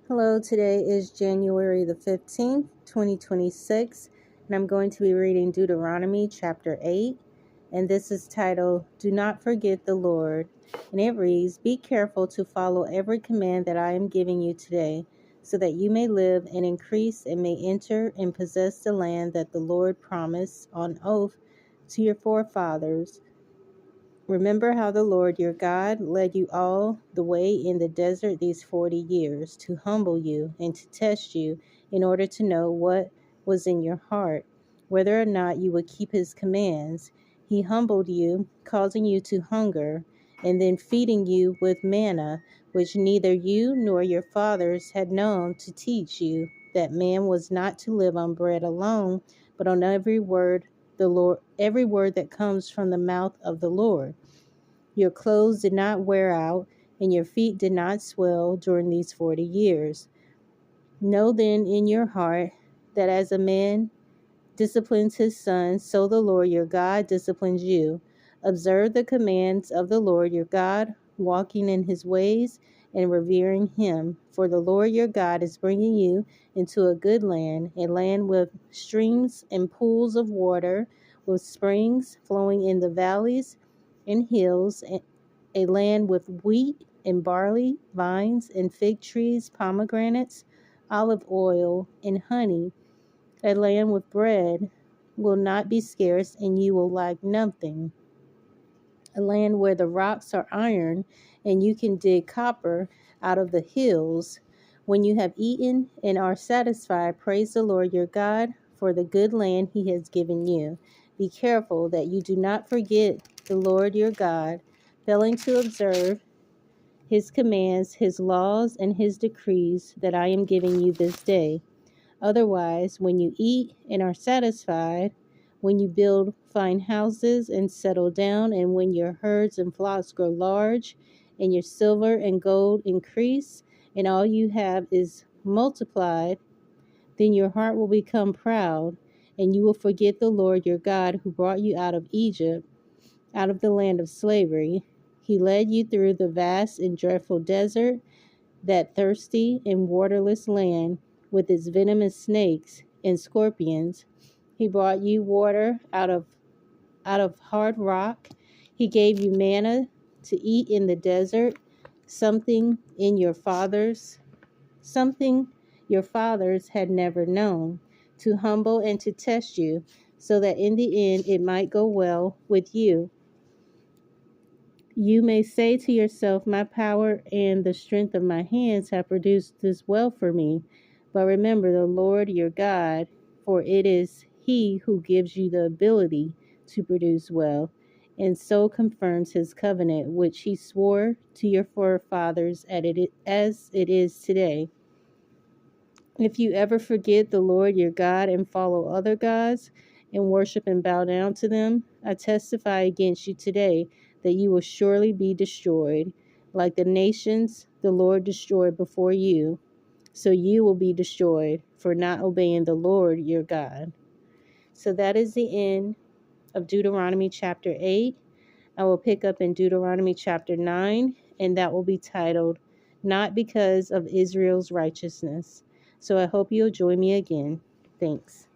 Hello, today is January the 15th, 2026, and I'm going to be reading Deuteronomy chapter 8, and this is titled, Do Not Forget the Lord. And it reads, Be careful to follow every command that I am giving you today, so that you may live and increase and may enter and possess the land that the Lord promised on oath to your forefathers. Remember how the Lord your God led you all the way in the desert these 40 years to humble you and to test you in order to know what was in your heart, whether or not you would keep his commands. He humbled you, causing you to hunger, and then feeding you with manna, which neither you nor your fathers had known, to teach you that man was not to live on bread alone, but on every word that comes from the mouth of the Lord. Your clothes did not wear out, and your feet did not swell during these 40 years. Know then in your heart that as a man disciplines his son, so the Lord your God disciplines you. Observe the commands of the Lord your God, walking in his ways and revering him. For the Lord your God is bringing you into a good land, a land with streams and pools of water, with springs flowing in the valleys and hills, a land with wheat and barley, vines and fig trees, pomegranates, olive oil, and honey, a land with bread will not be scarce, and you will lack nothing. A land where the rocks are iron, and you can dig copper out of the hills. When you have eaten and are satisfied, praise the Lord your God for the good land he has given you. Be careful that you do not forget the Lord your God, failing to observe his commands, his laws, and his decrees that I am giving you this day. Otherwise, when you eat and are satisfied, when you build fine houses and settle down, and when your herds and flocks grow large, and your silver and gold increase, and all you have is multiplied, then your heart will become proud, and you will forget the Lord your God who brought you out of Egypt, out of the land of slavery. He led you through the vast and dreadful desert, that thirsty and waterless land with its venomous snakes and scorpions. He brought you water out of hard rock. He gave you manna to eat in the desert, something in your fathers something your fathers had never known, to humble and to test you, so that in the end it might go well with you. You may say to yourself, My power and the strength of my hands have produced this well for me. But remember the Lord your God, for it is he who gives you the ability to produce well, and so confirms his covenant, which he swore to your forefathers as it is today. If you ever forget the Lord your God and follow other gods and worship and bow down to them, I testify against you today that you will surely be destroyed, like the nations the Lord destroyed before you. So you will be destroyed for not obeying the Lord your God. So that is the end of Deuteronomy chapter 8. I will pick up in Deuteronomy chapter 9, and that will be titled, Not Because of Israel's Righteousness. So I hope you'll join me again. Thanks.